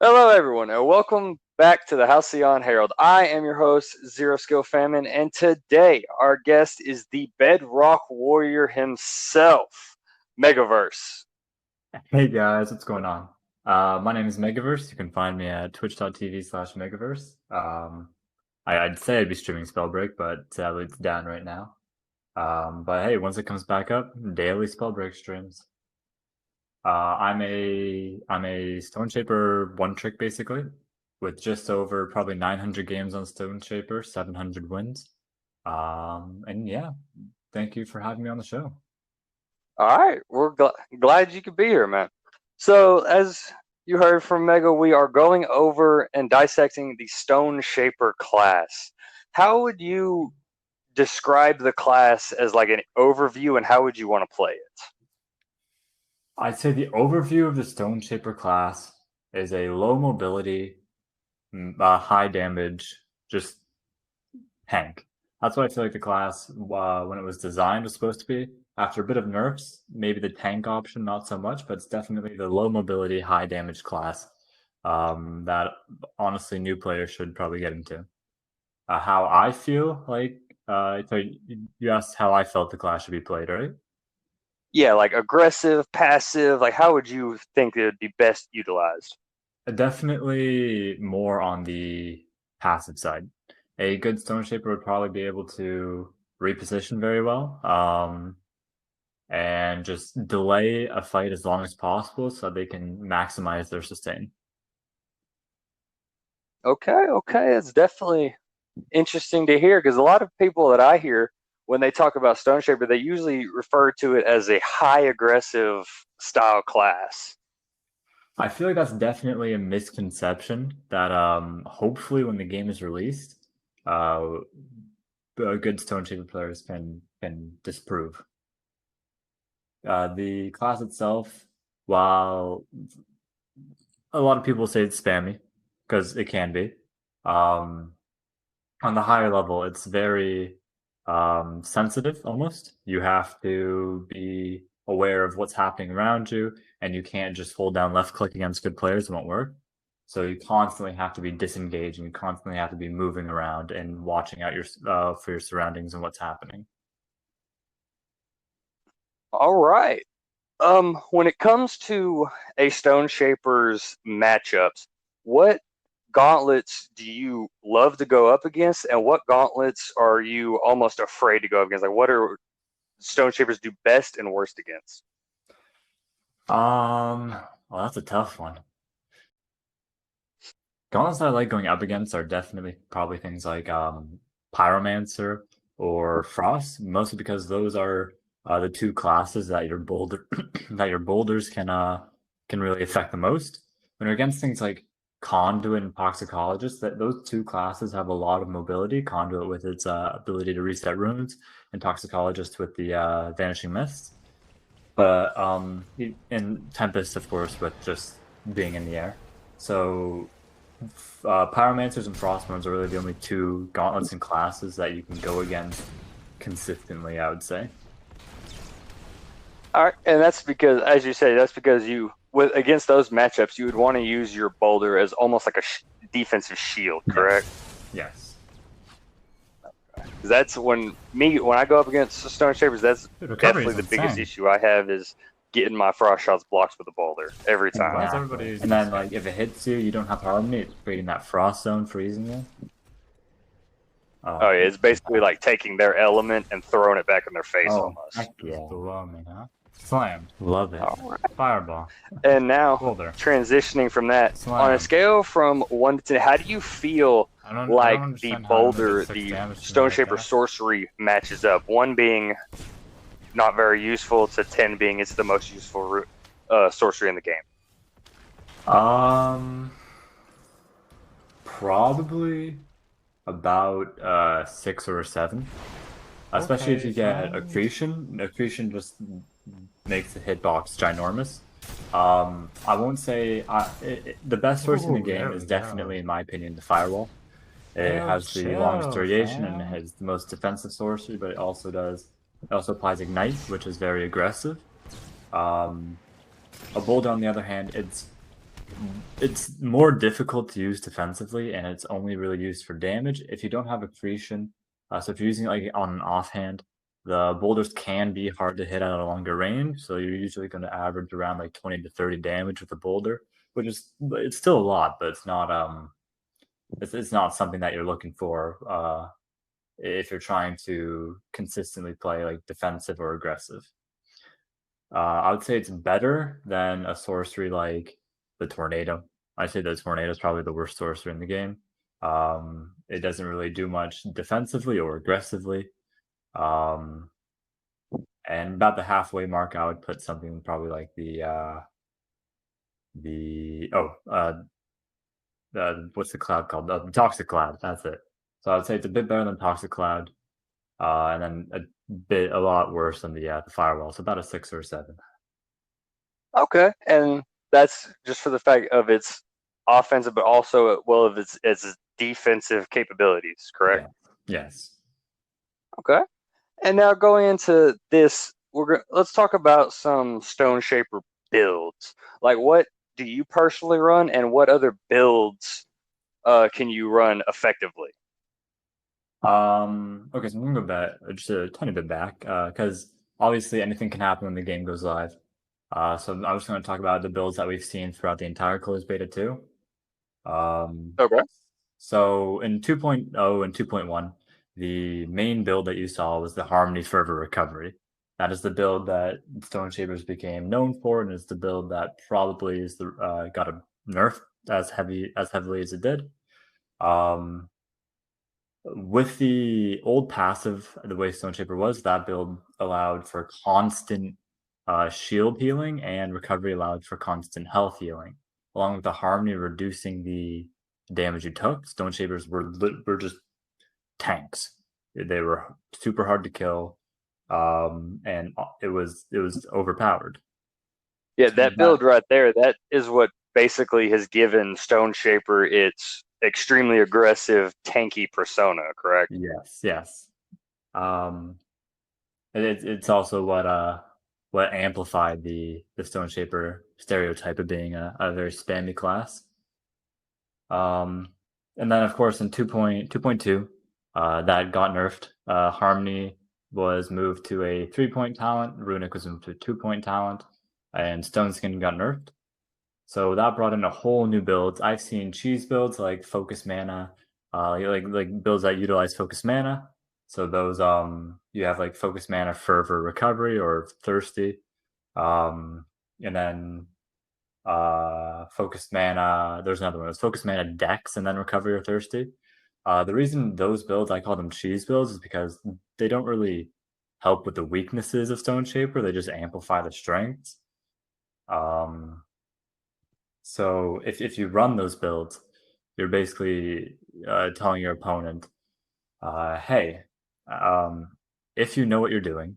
Hello, everyone, and welcome back to the Halcyon Herald. I am your host, Zero Skill Famine, and today our guest is the Bedrock Warrior himself, Megaverse. Hey guys, what's going on? My name is Megaverse. You can find me at twitch.tv/Megaverse. I'd say I'd be streaming Spellbreak, but sadly it's down right now. But hey, once it comes back up, daily Spellbreak streams. I'm a Stoneshaper one trick basically, with just over probably 900 games on Stoneshaper, 700 wins. And yeah, thank you for having me on the show. All right, we're glad you could be here, man. So, as you heard from Mega, we are going over and dissecting the Stoneshaper class. How would you describe the class as like an overview, and how would you want to play it? I'd say the overview of the Stoneshaper class is a low mobility, high damage, just tank. That's what I feel like the class, when it was designed, was supposed to be. After a bit of nerfs, maybe the tank option, not so much, but it's definitely the low mobility, high damage class that honestly new players should probably get into. How I feel like, so you asked how I felt the class should be played, right? Yeah, like aggressive, passive. Like, how would you think it would be best utilized? Definitely more on the passive side. A good Stoneshaper would probably be able to reposition very well, and just delay a fight as long as possible so they can maximize their sustain. Okay, it's definitely interesting to hear because a lot of people that I hear when they talk about Stoneshaper, they usually refer to it as a high aggressive style class. I feel like that's definitely a misconception that hopefully when the game is released, good Stoneshaper players can disprove. The class itself, while a lot of people say it's spammy, because it can be, on the higher level, it's very sensitive almost. You have to be aware of what's happening around you, and you can't just hold down left click against good players, it won't work. So you constantly have to be disengaged, and you constantly have to be moving around and watching out your for your surroundings and what's happening. All right. When it comes to a Stoneshaper's matchups, what gauntlets do you love to go up against, and what gauntlets are you almost afraid to go up against? Like, what are Stoneshapers do best and worst against? Well, that's a tough one. Gauntlets that I like going up against are definitely probably things like Pyromancer or Frost, mostly because those are the two classes that your boulder that your boulders can really affect the most. When you're against things like Conduit and Toxicologist, that those two classes have a lot of mobility. Conduit with its ability to reset runes, and Toxicologist with the Vanishing Mist. But in Tempest, of course, with just being in the air. So Pyromancers and Frostbones are really the only two gauntlets and classes that you can go against consistently, I would say. All right, and that's because, as you say, that's because you with against those matchups, you would want to use your boulder as almost like a defensive shield, correct? Yes. That's when I go up against Stoneshapers, that's definitely the biggest issue I have is getting my frost shots blocked with a boulder every time. Exactly. And then, like, if it hits you, you don't have harmony. It's creating that frost zone, freezing you. Oh yeah, it's basically like taking their element and throwing it back in their face almost. Yeah. Below me, huh? Slam. Love it. Right. Fireball. And now, transitioning from that, on a scale from 1 to 10, how do you feel like the boulder, the Stoneshaper sorcery matches up? 1 being not very useful to 10 being it's the most useful sorcery in the game. Probably about 6 or 7. Especially if you get accretion. Accretion just makes the hitbox ginormous. I won't say the best source in the game is definitely, in my opinion, the firewall. It has the longest duration and it has the most defensive sorcery, but it also applies ignite, which is very aggressive. A boulder, on the other hand, it's it's more difficult to use defensively, and it's only really used for damage if you don't have accretion. So if you're using it like on an offhand, the boulders can be hard to hit at a longer range. So you're usually going to average around like 20 to 30 damage with a boulder, which is it's still a lot, but it's not something that you're looking for if you're trying to consistently play like defensive or aggressive. I would say it's better than a sorcery like the tornado. I'd say the tornado is probably the worst sorcery in the game. It doesn't really do much defensively or aggressively. Um, and about the halfway mark, I would put something probably like the what's the cloud called? The toxic cloud. That's it. So I'd say it's a bit better than toxic cloud, and then a lot worse than the firewall. So about a 6 or 7. Okay, and that's just for the fact of its offensive, but also well of its defensive capabilities. Correct. Yeah. Yes. Okay, and now going into this, let's talk about some Stoneshaper builds. Like, what do you personally run, and what other builds can you run effectively? Okay, so I'm gonna go back just a tiny bit back, because obviously anything can happen when the game goes live. So I'm just gonna talk about the builds that we've seen throughout the entire closed beta 2. Um, Okay. so in 2.0 and 2.1, the main build that you saw was the Harmony Fervor Recovery. That is the build that Stoneshapers became known for, and is the build that probably is the got a nerf as heavily as it did. Um, with the old passive, the way Stoneshaper was, that build allowed for constant shield healing, and recovery allowed for constant health healing, along with the harmony reducing the damage you took. Stoneshapers were just tanks. They were super hard to kill, and it was overpowered. Yeah, So that that build right there, that is what basically has given Stoneshaper its extremely aggressive, tanky persona, correct? yes, yes. Um, it's also what amplified the Stoneshaper stereotype of being a very spammy class. Um, and then of course in 2.2, that got nerfed. Harmony was moved to a 3-point talent. Runic was moved to a 2-point talent, and Stone Skin got nerfed. So that brought in a whole new builds. I've seen cheese builds like Focus Mana, like builds that utilize Focus Mana. So those you have like Focus Mana Fervor Recovery or Thirsty, um, and then Focus Mana. There's another one. It's Focus Mana Dex and then Recovery or Thirsty. The reason those builds I call them cheese builds is because they don't really help with the weaknesses of Stoneshaper. They just amplify the strengths. Um, so if you run those builds, you're basically telling your opponent, "Hey, um, if you know what you're doing,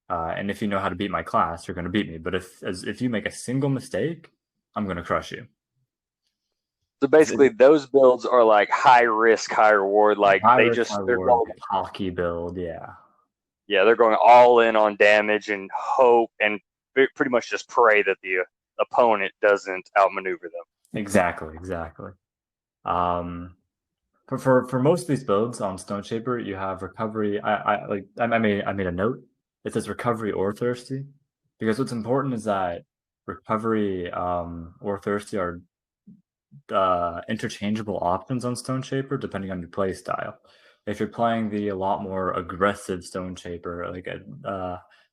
and if you know how to beat my class, you're going to beat me. But if you make a single mistake, I'm going to crush you." So basically, those builds are like high risk, high reward. Like High they risk, high just they're reward, going, hockey build, yeah, yeah, they're going all in on damage and hope and pretty much just pray that the opponent doesn't outmaneuver them. exactly, exactly. Um, for most of these builds on Stoneshaper, you have recovery. I made a note. It says recovery or thirsty, because what's important is that recovery or thirsty are interchangeable options on Stoneshaper depending on your play style. If you're playing the a lot more aggressive Stoneshaper, like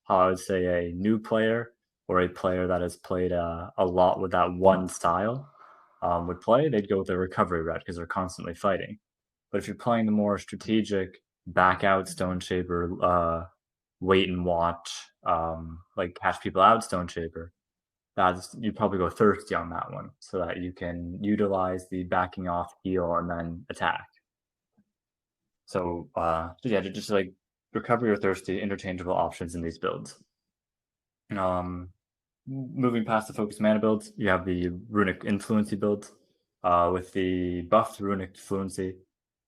how I would say a new player or a player that has played a lot with that one style would play, they'd go with the recovery route because they're constantly fighting. But if you're playing the more strategic back out Stoneshaper, wait and watch, like catch people out Stoneshaper, that's you'd probably go thirsty on that one so that you can utilize the backing off heal and then attack. So yeah, just like recovery or thirsty, interchangeable options in these builds. Um, moving past the focus mana builds, you have the runic influency builds. With the buffed runic fluency,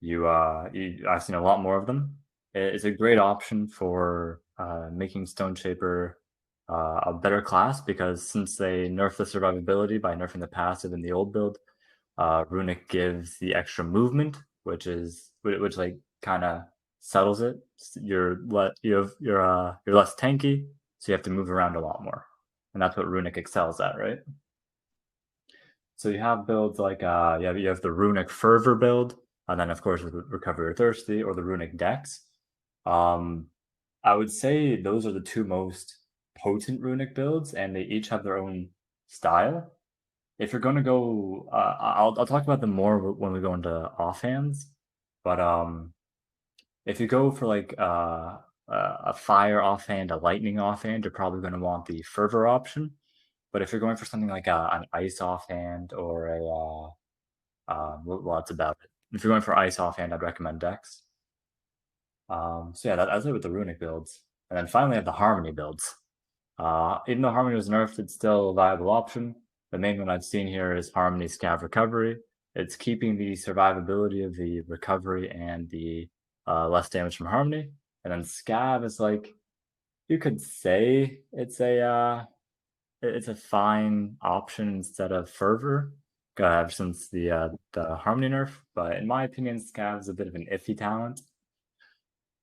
I've seen a lot more of them. It's a great option for making Stoneshaper a better class because since they nerfed the survivability by nerfing the passive in the old build, Runic gives the extra movement, which like kind of settles it. You're less tanky, so you have to move around a lot more, and that's what Runic excels at, right? So you have builds like you have the Runic Fervor build, and then of course with Recover Your Thirsty or the Runic Dex. I would say those are the two most potent Runic builds, and they each have their own style. If you're going to go, I'll talk about them more when we go into offhands. But if you go for like a fire offhand, a lightning offhand, you're probably going to want the fervor option. But if you're going for something like an ice offhand or well, that's about it. If you're going for ice offhand, I'd recommend Dex. So yeah, that's it with the runic builds. And then finally, I have the harmony builds. Even though harmony was nerfed, it's still a viable option. The main one I've seen here is Harmony Scav Recovery. It's keeping the survivability of the recovery and the less damage from Harmony. And then Scav is like, you could say it's a fine option instead of Fervor, since the Harmony nerf. But in my opinion, Scav is a bit of an iffy talent.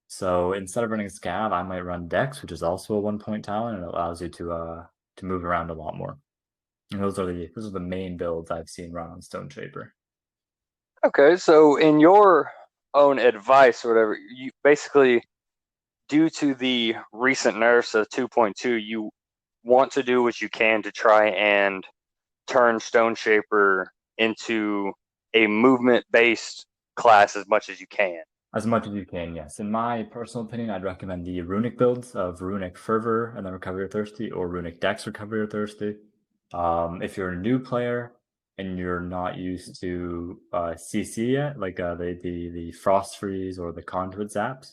So instead of running Scav, I might run Dex, which is also a 1-point talent, and it allows you to move around a lot more. And those are the main builds I've seen run on Stoneshaper. Okay, so in your own advice or whatever, you basically, due to the recent nerfs of 2.2, you want to do what you can to try and turn Stoneshaper into a movement-based class as much as you can. As much as you can, yes. In my personal opinion, I'd recommend the Runic builds of Runic Fervor and then Recover Your Thirsty, or Runic Dex Recover Your Thirsty. If you're a new player and you're not used to CC yet, like the Frost Freeze or the Conduit Zaps,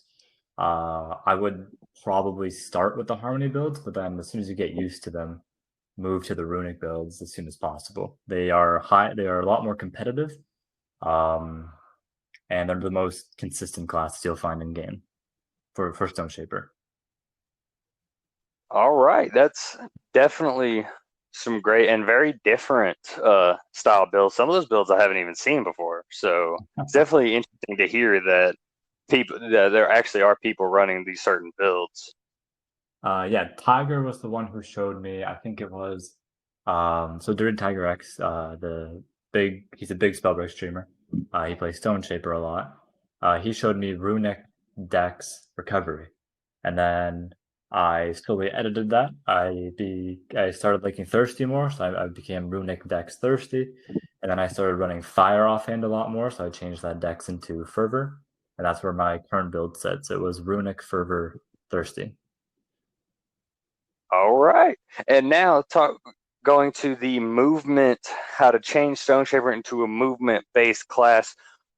I would probably start with the Harmony builds, but then as soon as you get used to them, move to the Runic builds as soon as possible. They are a lot more competitive. And they're the most consistent classes you'll find in game for Stoneshaper. All right, that's definitely some great and very different style builds. Some of those builds I haven't even seen before, so it's definitely interesting to hear that there actually are people running these certain builds. Yeah, Tiger was the one who showed me. I think it was so during Tiger X, he's a big Spellbreak streamer. He plays Stoneshaper a lot. He showed me Runic Dex Recovery, and then I slowly edited that. I started liking Thirsty more, so I became Runic Dex Thirsty, and then I started running Fire offhand a lot more, so I changed that Dex into Fervor, and that's where my current build sits. It was Runic Fervor Thirsty. All right, and now going to the movement, how to change Stoneshaper into a movement-based class.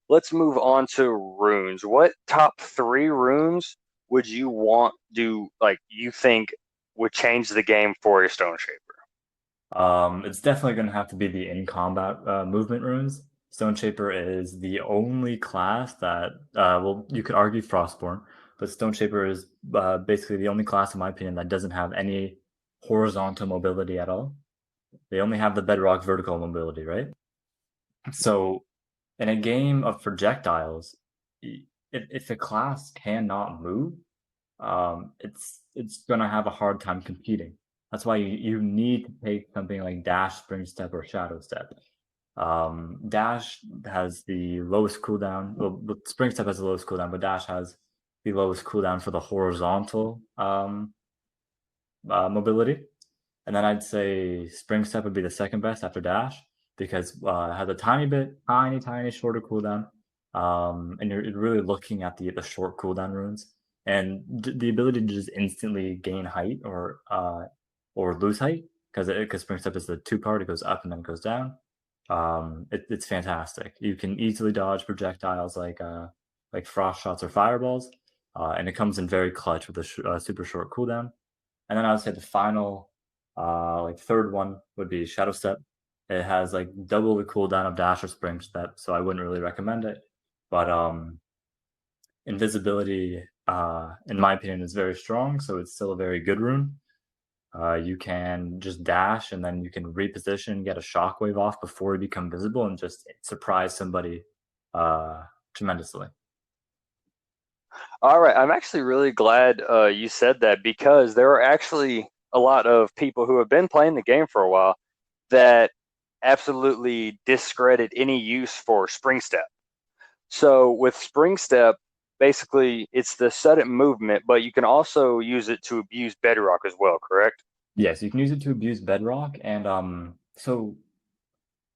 Let's move on to runes. What top 3 runes would you you think would change the game for your Stoneshaper? It's definitely going to have to be the in-combat movement runes. Stoneshaper is the only class that, well, you could argue Frostborn, but Stoneshaper is basically the only class, in my opinion, that doesn't have any horizontal mobility at all. They only have the bedrock vertical mobility, right? So in a game of projectiles, if a class cannot move, it's gonna have a hard time competing. That's why you need to take something like Dash, Spring Step, or Shadow Step. Dash has the lowest cooldown. Well, Spring Step has the lowest cooldown, but Dash has the lowest cooldown for the horizontal mobility. And then I'd say Spring Step would be the second best after Dash because it has a tiny shorter cooldown. And you're really looking at the short cooldown runes and the ability to just instantly gain height or lose height because Spring Step is the 2-part. It goes up and then it goes down. It's fantastic. You can easily dodge projectiles like frost shots or fireballs, and it comes in very clutch with a super short cooldown. And then I would say the final, third one would be Shadow Step. It has like double the cooldown of Dash or Spring Step, so I wouldn't really recommend it. But invisibility, in my opinion, is very strong, so it's still a very good rune. You can just dash and then you can reposition and get a shockwave off before you become visible and just surprise somebody tremendously. All right, I'm actually really glad you said that because there are actually a lot of people who have been playing the game for a while that absolutely discredit any use for spring step. So with spring step, basically it's the sudden movement, but you can also use it to abuse bedrock as well, correct? Yes, you can use it to abuse bedrock, and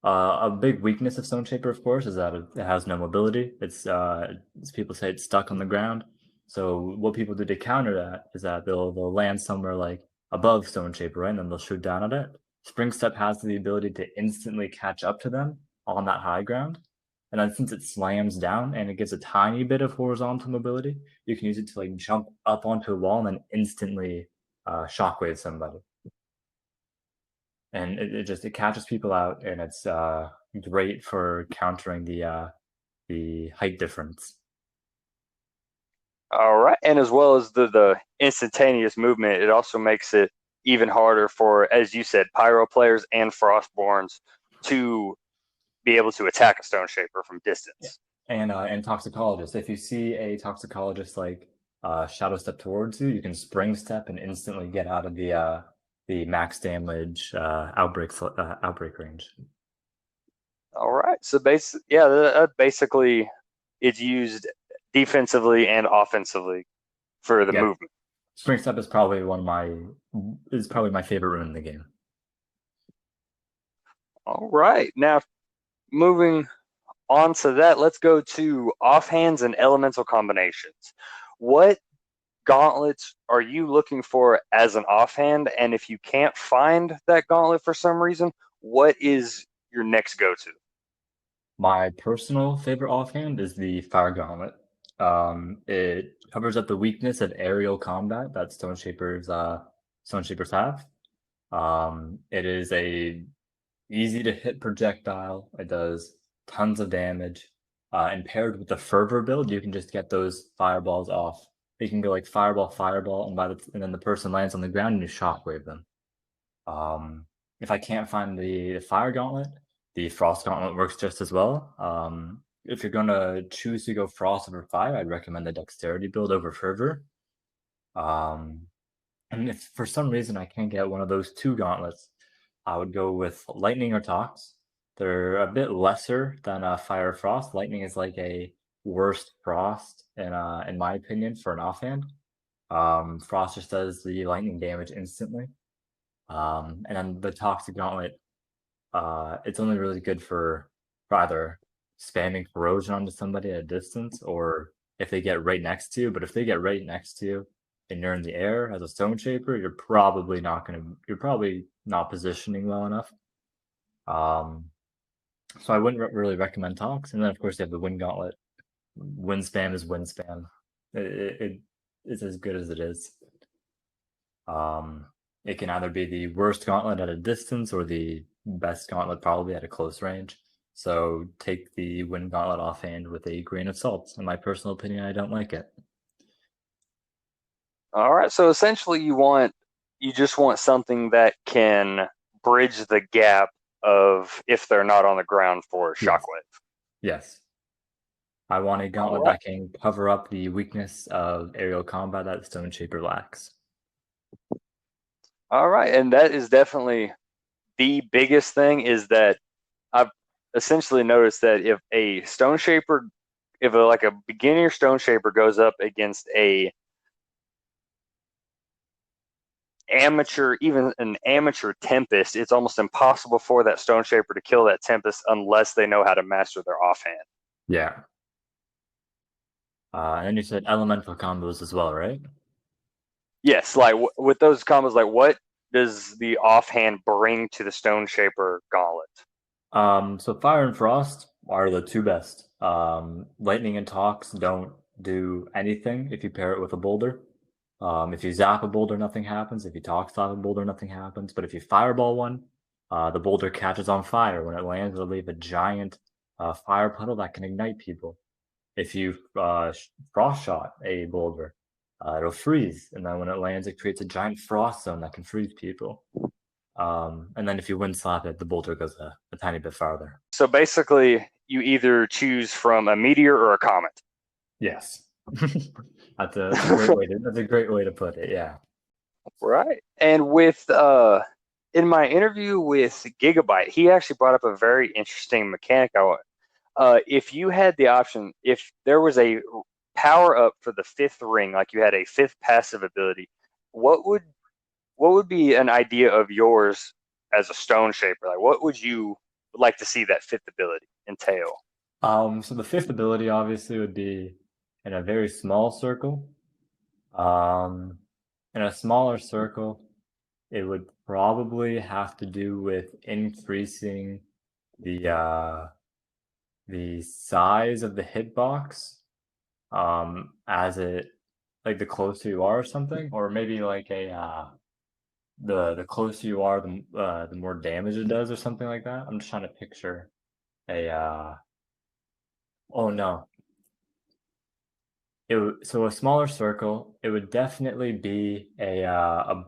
a big weakness of Stoneshaper, of course, is that it has no mobility. It's as people say, it's stuck on the ground. So what people do to counter that is that they'll land somewhere like above Stoneshaper, right, and then they'll shoot down at it. Spring Step has the ability to instantly catch up to them on that high ground, and then since it slams down and it gives a tiny bit of horizontal mobility, you can use it to like jump up onto a wall and then instantly shockwave somebody, and it catches people out, and it's great for countering the height difference. All right, and as well as the instantaneous movement, it also makes it even harder for, as you said, pyro players and frostborns to be able to attack a stone shaper from Yeah. distance. And toxicologists, if you see a toxicologist like shadow step towards you, you can spring step and instantly get out of the max damage outbreak range. All right, so basically it's used defensively and offensively for the Yeah, movement. spring step is probably my favorite rune in the game. All right, now moving on to that, let's go to offhands and elemental combinations. What gauntlets are you looking for as an offhand? And if you can't find that gauntlet for some reason, what is your next go-to? My personal favorite offhand is the Fire Gauntlet. It covers up the weakness of aerial combat that Stone Shapers have. It is a easy to hit projectile. It does tons of damage. And paired with the Fervor build, you can just get those fireballs off. You can go like fireball, fireball, and then the person lands on the ground and you shockwave them. If I can't find the Fire Gauntlet, the Frost Gauntlet works just as well. If you're gonna choose to go Frost over Fire, I'd recommend the Dexterity build over Fervor. Um, and if for some reason I can't get one of those two gauntlets, I would go with Lightning or Tox. They're a bit lesser than Fire or Frost. Lightning is like a worst Frost in my opinion for an offhand. Frost just does the lightning damage instantly. And then the Toxic Gauntlet, it's only really good for either spamming corrosion onto somebody at a distance or if they get right next to you. But if they get right next to you and you're in the air as a Stone Shaper, you're probably not positioning well enough. So I wouldn't really recommend Tox. And then of course you have the Wind Gauntlet. Wind spam is wind spam. It's as good as it is. It can either be the worst gauntlet at a distance or the best gauntlet probably at a close range. So take the Wind Gauntlet offhand with a grain of salt. In my personal opinion, I don't like it. All right, so essentially you just want something that can bridge the gap of if they're not on the ground for Yes. shockwave. Yes. I want a All gauntlet right. that can cover up the weakness of aerial combat that Stone Shaper lacks. All right, and that is definitely the biggest thing is that I've essentially noticed that if a stone shaper, like a beginner stone shaper goes up against a amateur, even an amateur tempest, it's almost impossible for that stone shaper to kill that tempest unless they know how to master their offhand. Yeah. And then you said elemental combos as well, right? Yes, like with those combos, like what does the offhand bring to the stone shaper gauntlet? So Fire and Frost are the two best. Lightning and Tox don't do anything if you pair it with a boulder. If you zap a boulder, nothing happens. If you Tox zap a boulder, nothing happens. But if you Fireball one, the boulder catches on fire. When it lands, it'll leave a giant fire puddle that can ignite people. If you Frost shot a boulder, it'll freeze, and then when it lands, it creates a giant frost zone that can freeze people. And then if you wind slap it, the boulder goes a tiny bit farther. So basically, you either choose from a meteor or a comet. Yes, that's a great way to put it. Yeah. Right. And with in my interview with Gigabyte, he actually brought up a very interesting mechanic. If you had the option, if there was a power up for the fifth ring, like you had a fifth passive ability, what would be an idea of yours as a stone shaper? Like, what would you like to see that fifth ability entail? So the fifth ability obviously would be in a very small circle. Um, in a smaller circle, it would probably have to do with increasing the size of the hitbox as it like the closer you are or something, or maybe like a the closer you are, the more damage it does or something like that. I'm just trying to picture a oh no. So a smaller circle, it would definitely be a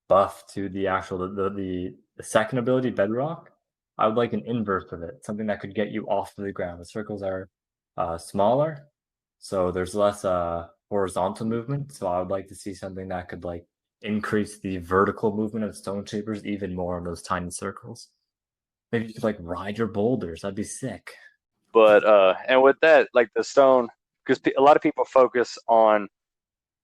buff to the actual the second ability, Bedrock. I would like an inverse of it, something that could get you off of the ground. The circles are smaller, so there's less horizontal movement. So I would like to see something that could like increase the vertical movement of stone shapers even more in those tiny circles. Maybe you could like ride your boulders. That'd be sick. But and with that, like the stone, because a lot of people focus on,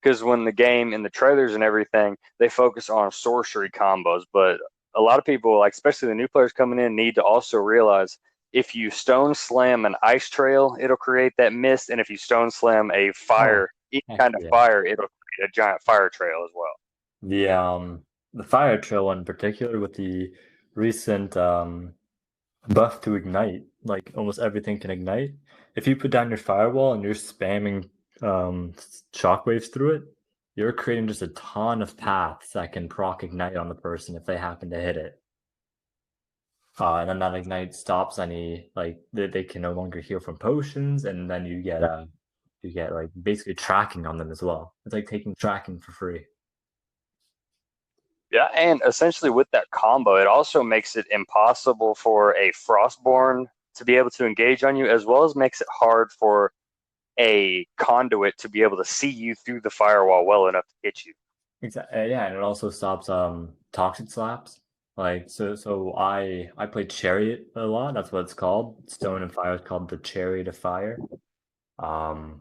because when the game in the trailers and everything, they focus on sorcery combos. But a lot of people, like especially the new players coming in, need to also realize if you stone slam an ice trail, it'll create that mist, and if you stone slam a Oh, fire, any heck kind of yeah. fire, it'll create a giant fire trail as well. The fire trail in particular with the recent buff to ignite, like almost everything can ignite. If you put down your firewall and you're spamming shockwaves through it, you're creating just a ton of paths that can proc ignite on the person if they happen to hit it. And then that ignite stops any like they can no longer heal from potions, and then you get like basically tracking on them as well. It's like taking tracking for free. Yeah, and essentially with that combo, it also makes it impossible for a Frostborn to be able to engage on you, as well as makes it hard for a conduit to be able to see you through the firewall well enough to hit you. Exactly. Yeah, and it also stops toxic slaps. Like so I play Chariot a lot. That's what it's called. Stone and Fire is called the Chariot of Fire. Um,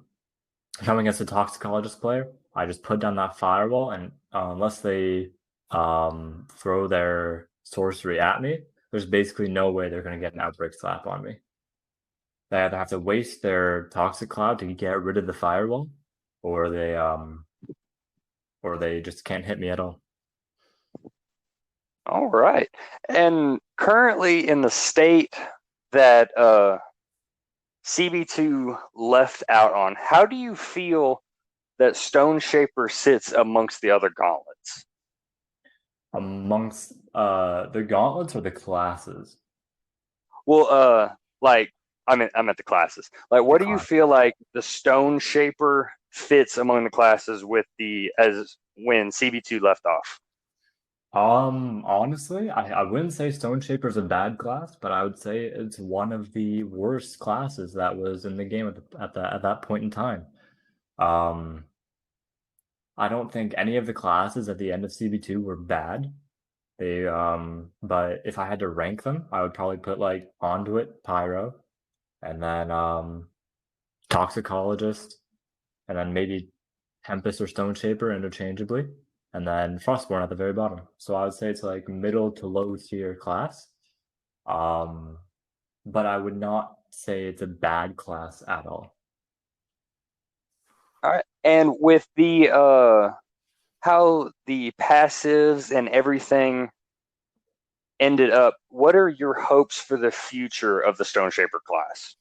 Coming against a toxicologist player, I just put down that firewall, and unless they throw their sorcery at me, there's basically no way they're gonna get an outbreak slap on me. They either have to waste their toxic cloud to get rid of the firewall, or they just can't hit me at all. All right. And currently in the state that CB2 left out on, how do you feel that Stoneshaper sits amongst the other gauntlets? Amongst the gauntlets or the classes? Well, like I'm at the classes. Like, The what do you class. feel like the Stoneshaper fits among the classes with the as when CB2 left off? Honestly, I wouldn't say Stoneshaper is a bad class, but I would say it's one of the worst classes that was in the game at that point in time. Um, I don't think any of the classes at the end of CB2 were bad. But if I had to rank them, I would probably put like Conduit, Pyro, and then Toxicologist, and then maybe Tempest or Stoneshaper interchangeably, and then Frostborn at the very bottom. So I would say it's like middle to low tier class. Um, but I would not say it's a bad class at all. All right. And with the how the passives and everything ended up, what are your hopes for the future of the Stoneshaper class?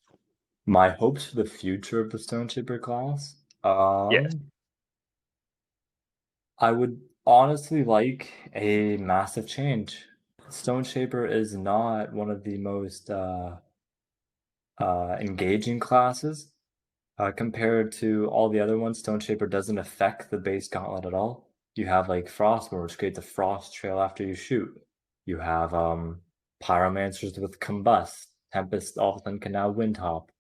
My hopes for the future of the Stoneshaper class. Yes. I would honestly like a massive change. Stoneshaper is not one of the most engaging classes. Compared to all the other ones, Stoneshaper doesn't affect the base gauntlet at all. You have like Frostmourne, which creates a frost trail after you shoot. You have Pyromancers with Combust. Tempest all of a sudden can now Wind Hop.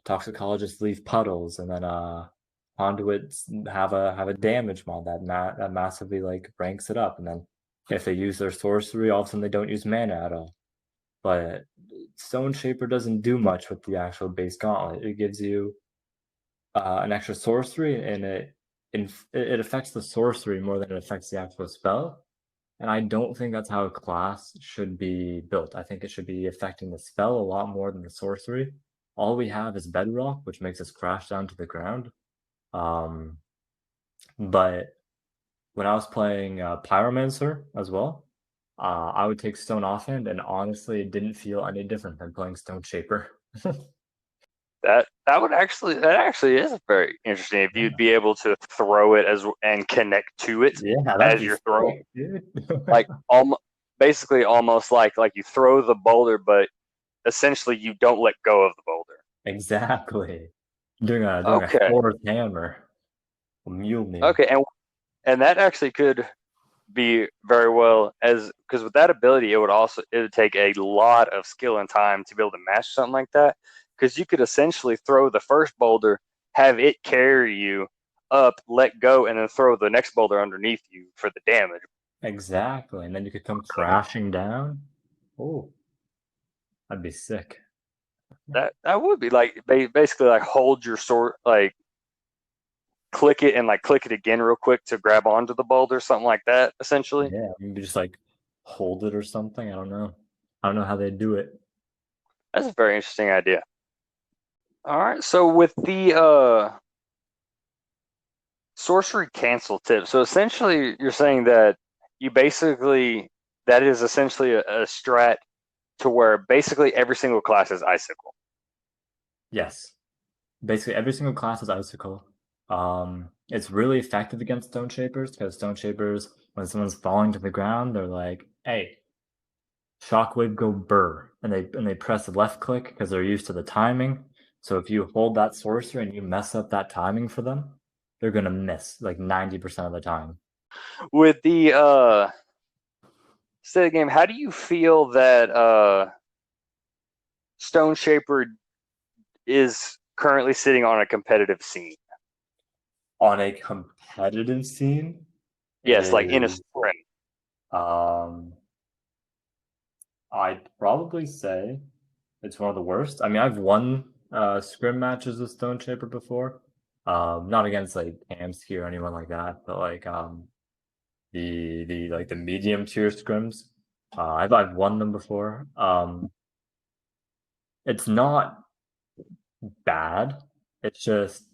Toxicologists leave puddles, and then Conduits have a damage mod that massively like ranks it up. And then if they use their sorcery, all of a sudden they don't use mana at all. But Stoneshaper doesn't do much with the actual base gauntlet. It gives you an extra sorcery, and it affects the sorcery more than it affects the actual spell. And I don't think that's how a class should be built. I think it should be affecting the spell a lot more than the sorcery. All we have is Bedrock, which makes us crash down to the ground. But when I was playing Pyromancer as well, I would take Stone Offhand, and honestly, it didn't feel any different than playing Stoneshaper. That actually is very interesting. If you'd be able to throw it as and connect to it Yeah, that'd as be you're throwing, sick, dude. like basically almost like you throw the boulder, but essentially you don't let go of the boulder. Exactly. Doing a Okay, fourth hammer, a Mjolnir. okay, and that actually could be very well as because with that ability, it would take a lot of skill and time to be able to match something like that. Because you could essentially throw the first boulder, have it carry you up, let go, and then throw the next boulder underneath you for the damage. Exactly. And then you could come crashing down. Oh, that'd be sick. That would be like basically like hold your sword, like click it and like click it again real quick to grab onto the boulder, something like that. Essentially, Yeah, maybe just like hold it or something. I don't know. I don't know how they do it. that's a very interesting idea. All right, so with the sorcery cancel tip. So essentially, you're saying that you basically that is essentially a strat to where basically every single class is icicle. Yes. Basically, every single class is icicle. It's really effective against stone shapers because stone shapers, when someone's falling to the ground, they're like, "Hey, shockwave, go burr," and they press the left click because they're used to the timing. So if you hold that sorcery and you mess up that timing for them, they're gonna miss like 90% of the time. With the state of the game, how do you feel that Stone Shaper is currently sitting on a competitive scene? On a competitive scene, it Yes, like in a is sprint. um I'd probably say it's one of the worst. I mean, I've won scrim matches with Stoneshaper before. Not against like Amsky or anyone like that, but like the medium tier scrims. I've won them before. It's not bad. It's just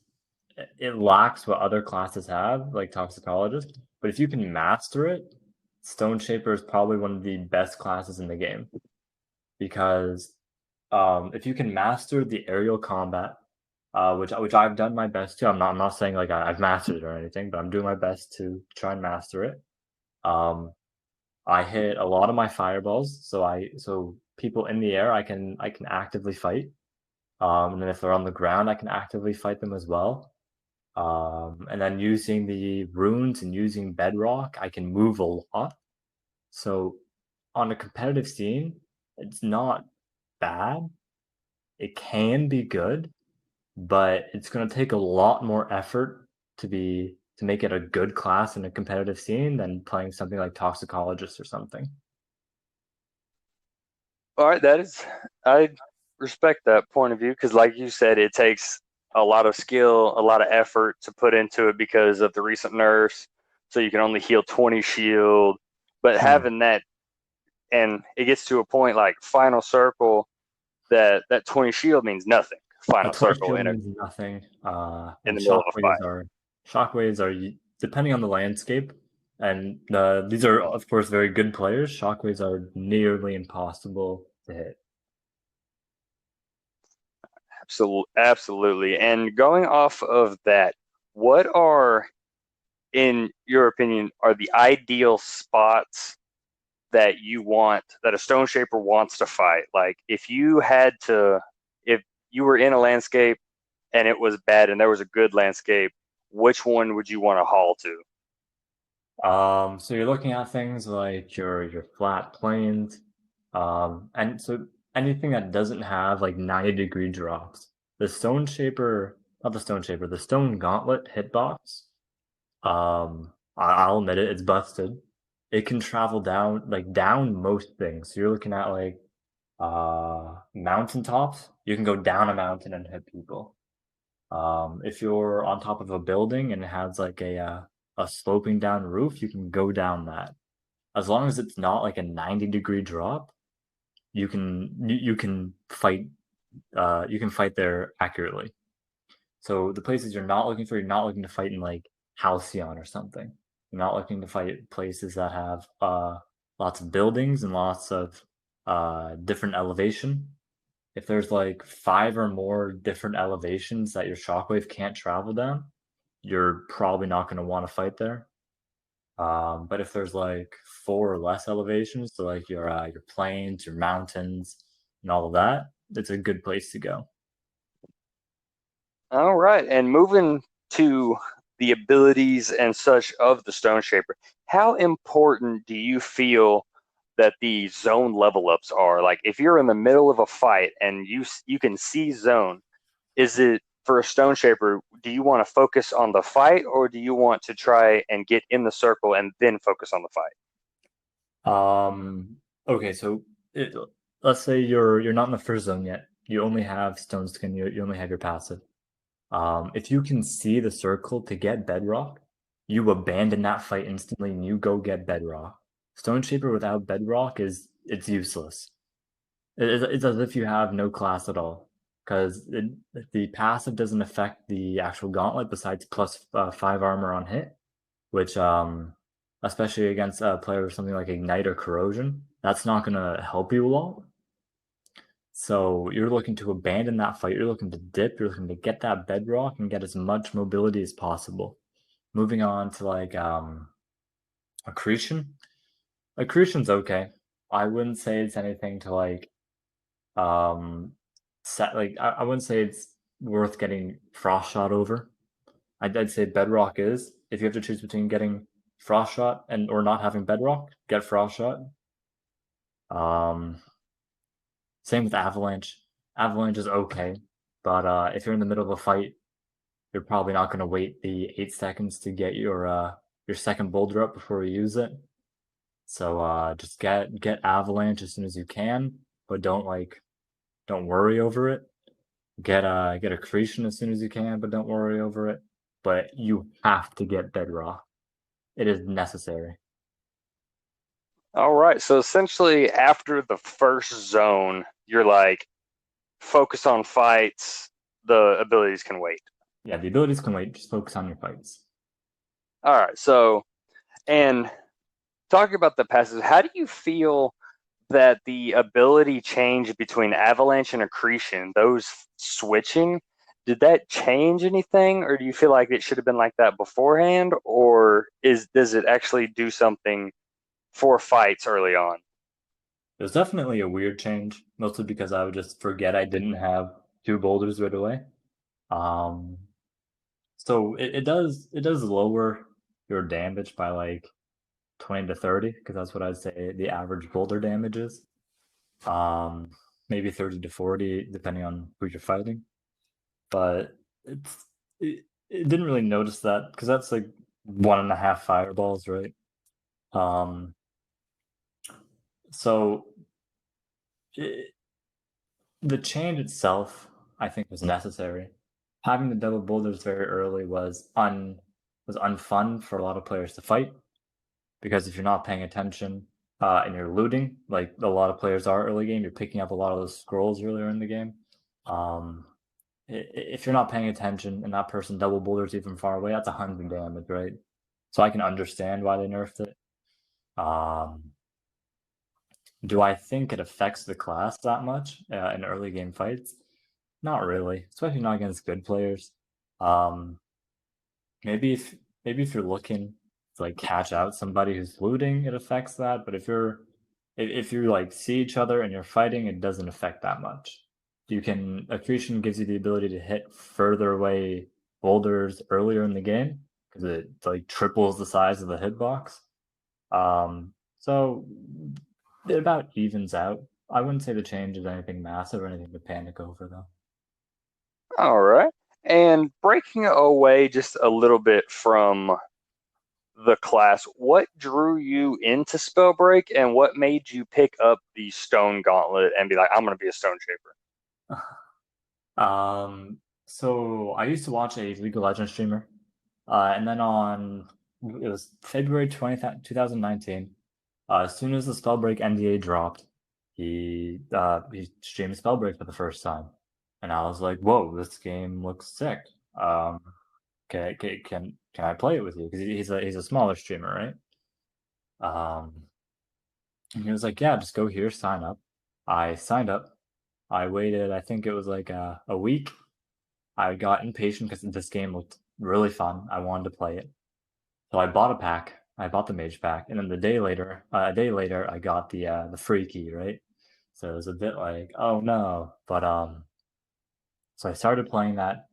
it lacks what other classes have, like Toxicologist. But if you can master it, Stoneshaper is probably one of the best classes in the game because if you can master the aerial combat, which I've done my best to. I'm not saying like I've mastered it or anything, but I'm doing my best to try and master it. Um, I hit a lot of my fireballs, so people in the air I can actively fight. And then if they're on the ground, I can actively fight them as well. And then using the runes and using bedrock, I can move a lot. So on a competitive scene, it's not bad. It can be good, but it's going to take a lot more effort to make it a good class in a competitive scene than playing something like Toxicologist or something. All right, I respect that point of view because, like you said, it takes a lot of skill, a lot of effort to put into it because of the recent nerfs. So you can only heal 20 shield, but Hmm. having that, and it gets to a point like final circle that 20 shield means nothing. A Final 20 circle shield means nothing, in and the middle of a fight. shockwaves are depending on the landscape, and these are of course very good players. Shockwaves are nearly impossible to hit. Absolutely. And going off of that, what are, in your opinion, are the ideal spots that a stone shaper wants to fight? Like if you were in a landscape and it was bad and there was a good landscape, which one would you want to haul to? So you're looking at things like your flat plains, and so anything that doesn't have like 90-degree drops. The Stone Shaper, not the Stone Shaper, the Stone Gauntlet hitbox. I'll admit it, it's busted. It can travel down most things. So you're looking at like mountaintops. You can go down a mountain and hit people. If you're on top of a building and it has like a sloping down roof, you can go down that. As long as it's not like a 90-degree drop, you can fight there accurately. So the places you're not looking to fight in like Halcyon or something. You're not looking to fight places that have lots of buildings and lots of different elevation. If there's like 5 or more different elevations that your shockwave can't travel down, you're probably not going to want to fight there. But if there's like 4 or less elevations, so like your plains, your mountains, and all of that, it's a good place to go. All right, and moving to the abilities and such of the Stone Shaper, how important do you feel that the zone level ups are? Like, if you're in the middle of a fight and you can see zone, is it for a Stone Shaper? Do you want to focus on the fight, or do you want to try and get in the circle and then focus on the fight? Okay, so let's say you're not in the first zone yet. You only have Stone Skin. You only have your passive. If you can see the circle to get Bedrock, you abandon that fight instantly and you go get Bedrock. Stone Shaper without Bedrock it's useless. It's as if you have no class at all, because the passive doesn't affect the actual gauntlet besides plus 5 armor on hit, which especially against a player with something like Ignite or Corrosion, that's not going to help you a lot. So you're looking to abandon that fight. You're looking to dip. You're looking to get that Bedrock and get as much mobility as possible. Moving on to like Accretion. Accretion's okay. I wouldn't say it's anything to like set like I wouldn't say it's worth getting Frost Shot over. I'd say Bedrock is. If you have to choose between getting Frost Shot and or not having Bedrock, get Frost Shot. Um, Same with Avalanche. Avalanche is okay, but if you're in the middle of a fight, you're probably not going to wait the 8 seconds to get your second boulder up before you use it. So just get Avalanche as soon as you can, but don't worry over it. Get Accretion as soon as you can, but don't worry over it. But you have to get Bedrock. It is necessary. All right, so essentially, after the first zone, you're like, focus on fights, the abilities can wait. Yeah, the abilities can wait. Just focus on your fights. All right, so, and talking about the passes, how do you feel that the ability change between Avalanche and Accretion, those switching, did that change anything, or do you feel like it should have been like that beforehand, or does it actually do something for fights early on? It was definitely a weird change, mostly because I would just forget I didn't have 2 boulders right away. Um, so it does lower your damage by like 20 to 30, because that's what I'd say the average boulder damage is. Um, Maybe 30 to 40, depending on who you're fighting. But it didn't really notice that because that's like 1.5 fireballs, right? Um, so it, the change itself, I think, was necessary. Having the double boulders very early was unfun for a lot of players to fight, because if you're not paying attention and you're looting, like a lot of players are early game, you're picking up a lot of those scrolls earlier in the game. Um, if you're not paying attention and that person double boulders you from far away, that's 100 damage, right? So I can understand why they nerfed it. Um, do I think it affects the class that much in early game fights? Not really, especially not against good players. Um, maybe if you're looking to like catch out somebody who's looting, it affects that. But if you like see each other and you're fighting, it doesn't affect that much. accretion gives you the ability to hit further away boulders earlier in the game because it like triples the size of the hitbox. So it about evens out. I wouldn't say the change is anything massive or anything to panic over though. All right. And breaking away just a little bit from the class, what drew you into Spellbreak and what made you pick up the Stone Gauntlet and be like, I'm going to be a Stone Shaper? So I used to watch a League of Legends streamer, and then on it was February 20th, 2019. As soon as the Spellbreak NDA dropped, he streamed Spellbreak for the first time, and I was like, "Whoa, this game looks sick." Can I play it with you? Because he's a smaller streamer, right? And he was like, "Yeah, just go here, sign up." I signed up. I waited. I think it was like a week. I got impatient because this game looked really fun. I wanted to play it, so I bought a pack. I bought the mage pack, and then a day later, I got the free key, right? So it was a bit like, oh no, but so I started playing that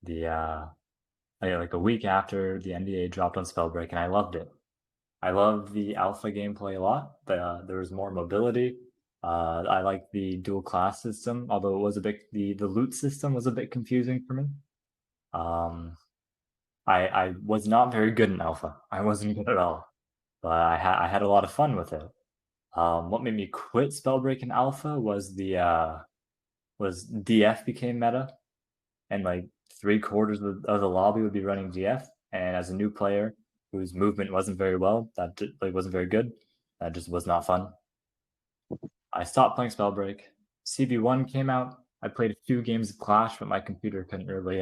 the like a week after the NDA dropped on Spellbreak, and I loved it. I love the alpha gameplay a lot. There was more mobility. I like the dual class system, although it was a bit the loot system was a bit confusing for me. Um, I was not very good in alpha. I wasn't good at all, but I had a lot of fun with it. What made me quit Spellbreak in alpha was was DF became meta, and like 3/4 of the lobby would be running DF. And as a new player whose movement wasn't very well, that like wasn't very good, that just was not fun. I stopped playing Spellbreak. CB1 came out. I played a few games of Clash, but my computer couldn't really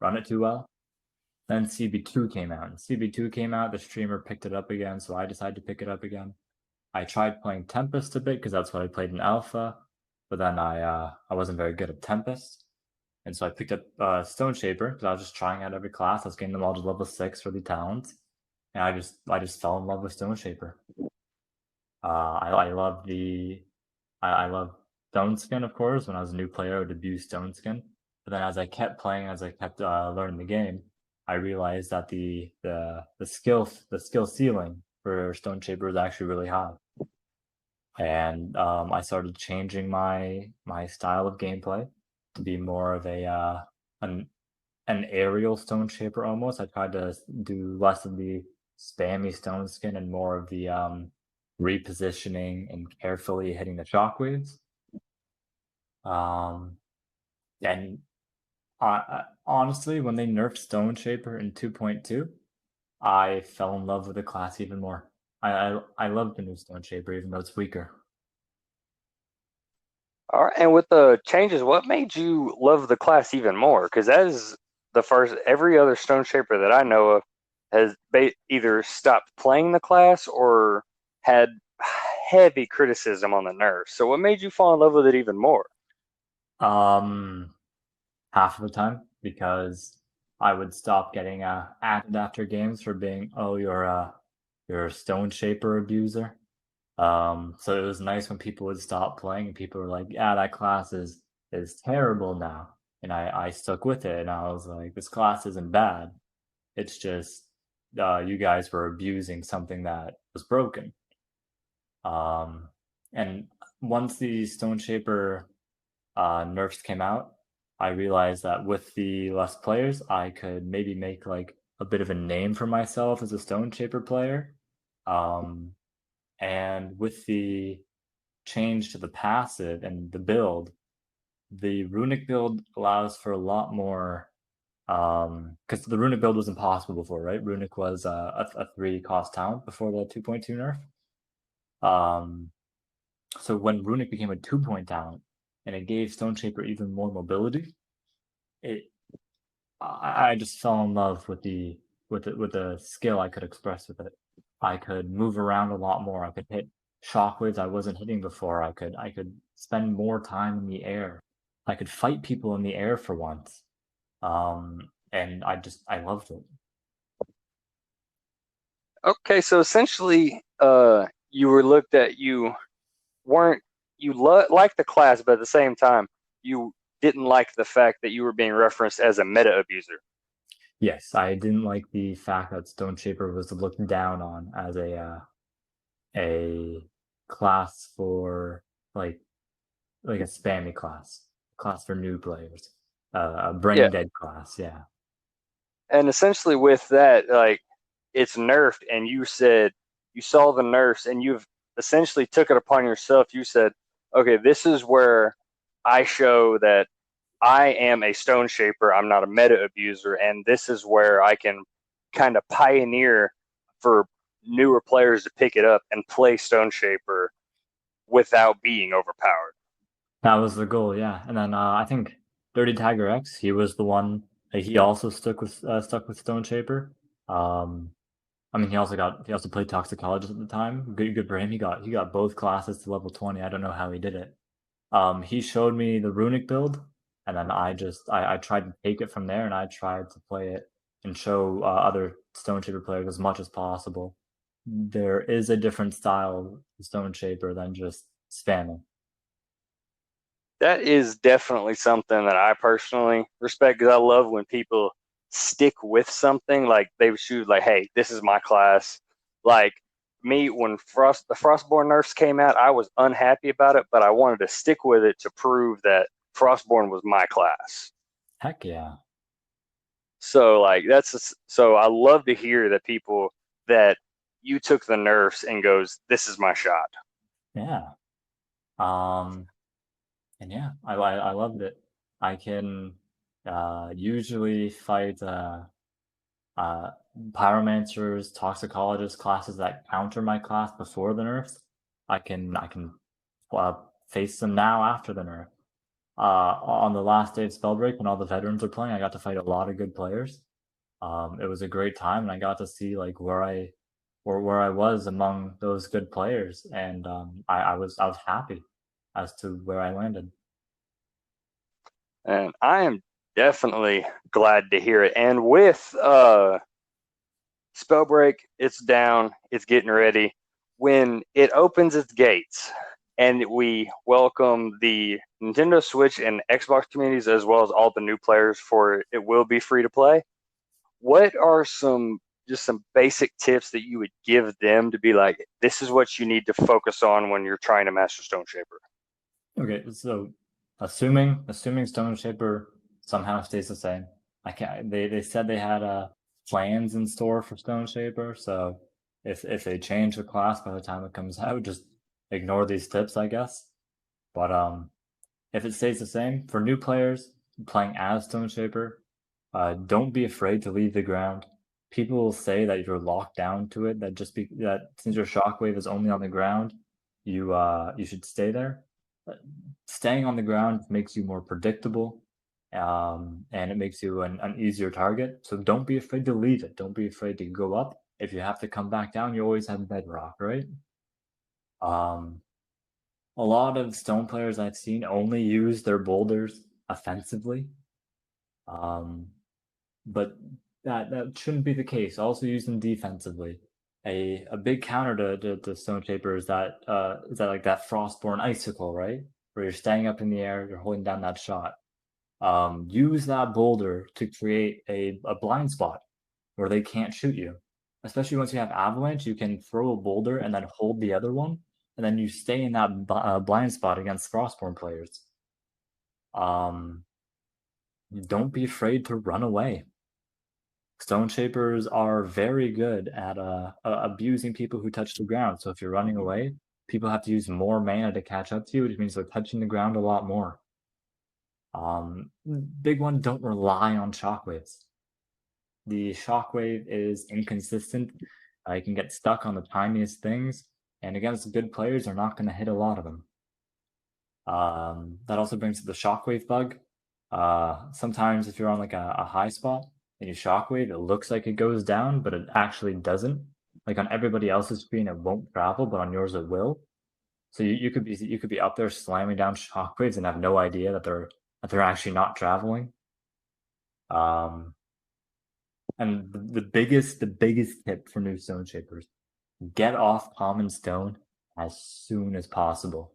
run it too well. Then CB2 came out. And CB2 came out, the streamer picked it up again, so I decided to pick it up again. I tried playing Tempest a bit because that's what I played in Alpha, but then I wasn't very good at Tempest. And so I picked up Stoneshaper because I was just trying out every class. I was getting them all to level 6 for the talents. And I just fell in love with Stoneshaper. I love I love Stoneskin, of course. When I was a new player, I would abuse Stoneskin. But then as I kept playing, as I kept learning the game, I realized that the skill ceiling for Stoneshaper was actually really high. And I started changing my style of gameplay to be more of an aerial Stoneshaper almost. I tried to do less of the spammy Stoneskin and more of the repositioning and carefully hitting the shockwaves. And honestly, when they nerfed Stoneshaper in 2.2, I fell in love with the class even more. I love the new Stoneshaper, even though it's weaker. All right. And with the changes, what made you love the class even more? Because that is the first, every other Stone Shaper that I know of has either stopped playing the class or had heavy criticism on the nerfs. So what made you fall in love with it even more? Um, Half of the time because I would stop getting added after games for being, oh, you're a Stoneshaper abuser. So it was nice when people would stop playing and people were like, yeah, that class is terrible now. And I stuck with it and I was like, this class isn't bad. It's just you guys were abusing something that was broken. And once the Stoneshaper nerfs came out, I realized that with the less players, I could maybe make like a bit of a name for myself as a Stoneshaper player. And with the change to the passive and the build, the runic build allows for a lot more. Because the runic build was impossible before, right? Runic was a 3 cost talent before the 2.2 nerf. So when runic became a 2-point talent and it gave Stoneshaper even more mobility, it I just fell in love with the skill I could express with it. I could move around a lot more. I could hit shockwaves I wasn't hitting before. I could spend more time in the air. I could fight people in the air for once. And I loved it. Okay, so essentially, you were looked at, you weren't, you liked the class, but at the same time, you didn't like the fact that you were being referenced as a meta abuser. Yes, I didn't like the fact that Stoneshaper was looked down on as a class for like a spammy class for new players, a Yeah, brain dead class. Yeah, and essentially with that, like it's nerfed, and you said you saw the nerfs, and you've essentially took it upon yourself. You said, okay, this is where I show that I am a Stoneshaper. I'm not a meta abuser, and this is where I can kind of pioneer for newer players to pick it up and play Stoneshaper without being overpowered. that was the goal. Yeah, and then I think Dirty Tiger X, he was the one. He also stuck with Stoneshaper. Um, I mean, he also played Toxicologist at the time. Good for him. He got both classes to level 20. I don't know how he did it. He showed me the runic build, and then I tried to take it from there, and I tried to play it and show other Stoneshaper players as much as possible. There is a different style of Stoneshaper than just spamming. That is definitely something that I personally respect because I love when people stick with something. Like they shoot, like, hey, this is my class. Like me, when the Frostborn nerfs came out, I was unhappy about it, but I wanted to stick with it to prove that Frostborn was my class. Heck yeah, So like so I love to hear that people that you took the nerfs and goes, this is my shot. yeah. Um, and yeah, I loved it. I can usually fight uh, pyromancers, toxicologists, classes that counter my class before the nerfs. I can face them now after the nerf. On the last day of Spellbreak, when all the veterans are playing, I got to fight a lot of good players. It was a great time, and I got to see like where I was among those good players, and I was happy as to where I landed. And I am definitely glad to hear it. And with Spellbreak, it's down, it's getting ready. When it opens its gates and we welcome the Nintendo Switch and Xbox communities as well as all the new players for it will be free to play. What are some basic tips that you would give them to be like, this is what you need to focus on when you're trying to master Stoneshaper? Okay, so assuming Stoneshaper somehow stays the same, I can't. They said they had plans in store for Stoneshaper, so if they change the class by the time it comes out, just ignore these tips, I guess. But if it stays the same for new players playing as Stoneshaper, don't be afraid to leave the ground. People will say that you're locked down to it. That since your shockwave is only on the ground, you should stay there. Staying on the ground makes you more predictable, and it makes you an easier target. So don't be afraid to leave it. Don't be afraid to go up. If you have to come back down, you always have bedrock, right? Um, a lot of stone players I've seen only use their boulders offensively. Um, but that shouldn't be the case. Also use them defensively. A big counter to Stoneshaper is that like that Frostborn icicle, right? Where you're staying up in the air, you're holding down that shot. Use that boulder to create a blind spot where they can't shoot you. Especially once you have avalanche, you can throw a boulder and then hold the other one, and then you stay in that blind spot against Frostborn players. Um, don't be afraid to run away. Stoneshapers are very good at abusing people who touch the ground. So if you're running away, people have to use more mana to catch up to you, which means they're touching the ground a lot more. Big one, don't rely on shockwaves. The shockwave is inconsistent. You can get stuck on the tiniest things, and against good players, they're not going to hit a lot of them. That also brings to the shockwave bug. Sometimes if you're on like a high spot and you shockwave, it looks like it goes down, but it actually doesn't. Like on everybody else's screen, it won't travel, but on yours it will. So you could be up there slamming down shockwaves and have no idea that they're actually not traveling. Um, and the biggest tip for new stone shapers: get off common stone as soon as possible.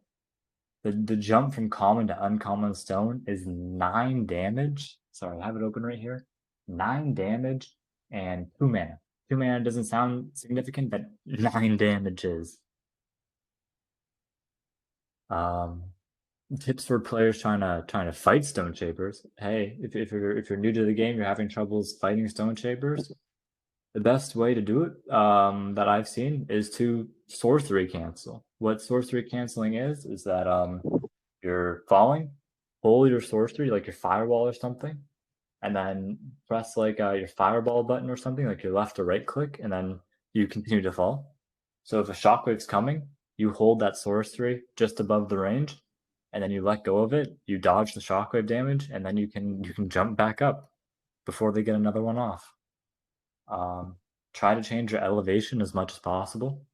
The jump from common to uncommon stone is 9 damage. Sorry, I have it open right here. 9 damage and 2 mana. 2 mana doesn't sound significant, but 9 damage is. Um, Tips for players trying to fight Stoneshapers. Hey, if you're new to the game, you're having troubles fighting Stoneshapers, the best way to do it that I've seen is to sorcery cancel. What sorcery canceling is that you're falling, pull your sorcery like your firewall or something, and then press like your fireball button or something like your left or right click, and then you continue to fall. So if a shockwave's coming, you hold that sorcery just above the range, and then you let go of it. You dodge the shockwave damage, and then you can jump back up before they get another one off. Um, Try to change your elevation as much as possible,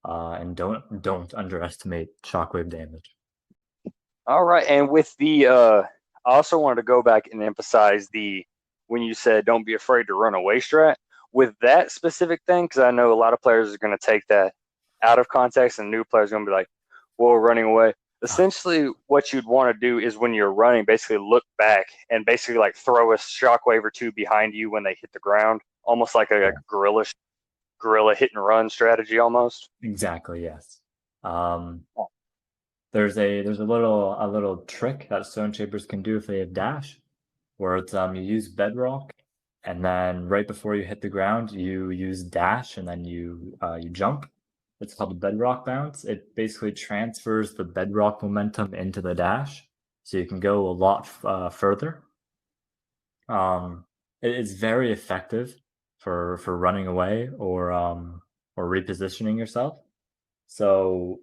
and don't underestimate shockwave damage. All right, and with the I also wanted to go back and emphasize the when you said don't be afraid to run away strat with that specific thing, because I know a lot of players are going to take that out of context, and new players are going to be like, "Whoa, running away." Essentially, what you'd want to do is when you're running, basically look back and basically like throw a shockwave or two behind you when they hit the ground, almost like a Yeah, gorilla hit and run strategy, almost. exactly. Yes. Um, there's a little trick that stone shapers can do if they have dash, where it's you use bedrock, and then right before you hit the ground, you use dash, and then you jump. It's called the bedrock bounce. It basically transfers the bedrock momentum into the dash, so you can go a lot further. Um, it's very effective for running away or repositioning yourself. So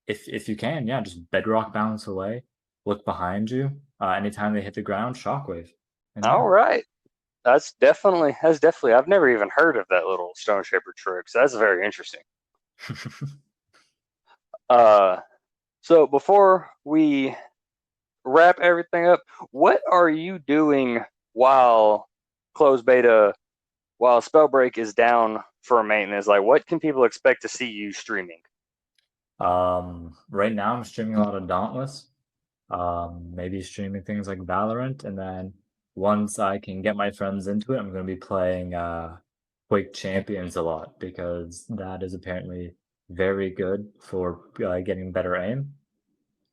if you can, yeah, just bedrock bounce away, look behind you. Anytime they hit the ground, shockwave, and yeah. All right. That's definitely I've never even heard of that little stone shaper trick. So that's very interesting. Uh so before we wrap everything up, what are you doing while closed beta while Spellbreak is down for maintenance? Like what can people expect to see you streaming? Right now I'm streaming a lot of Dauntless. Maybe streaming things like Valorant, and then once I can get my friends into it, I'm going to be playing Quake Champions a lot because that is apparently very good for getting better aim.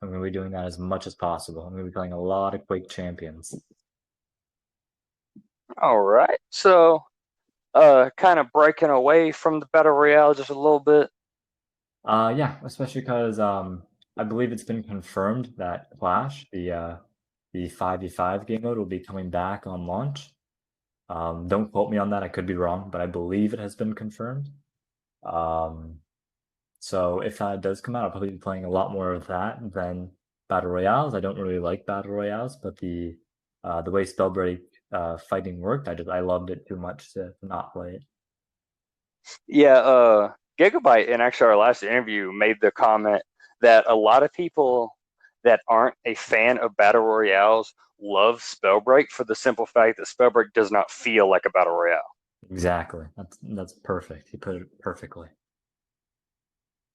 I'm going to be doing that as much as possible. I'm going to be playing a lot of Quake Champions. All right. So kind of breaking away from the battle royale just a little bit. Yeah, especially because I believe it's been confirmed that Clash, the 5v5 game mode, will be coming back on launch. Don't quote me on that. I could be wrong, but I believe it has been confirmed. Um, so if that does come out, I'll probably be playing a lot more of that than battle royales. I don't really like battle royales, but the way Spellbreak fighting worked, I loved it too much to not play it. Yeah, Gigabyte in actually our last interview made the comment that a lot of people that aren't a fan of battle royales love Spellbreak for the simple fact that Spellbreak does not feel like a battle royale. Exactly. That's perfect. He put it perfectly.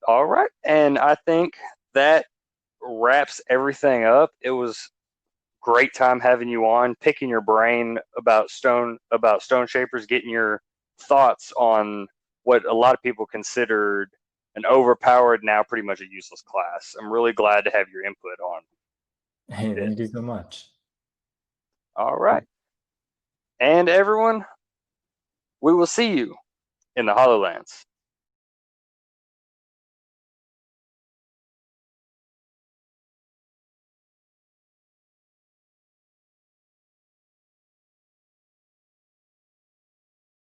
All right, and I think that wraps everything up. It was great time having you on, picking your brain about Stone Shapers, getting your thoughts on what a lot of people considered an overpowered, now pretty much a useless class. I'm really glad to have your input on Hey, it. thank you so much. All right. And everyone, we will see you in the Hollow Lands.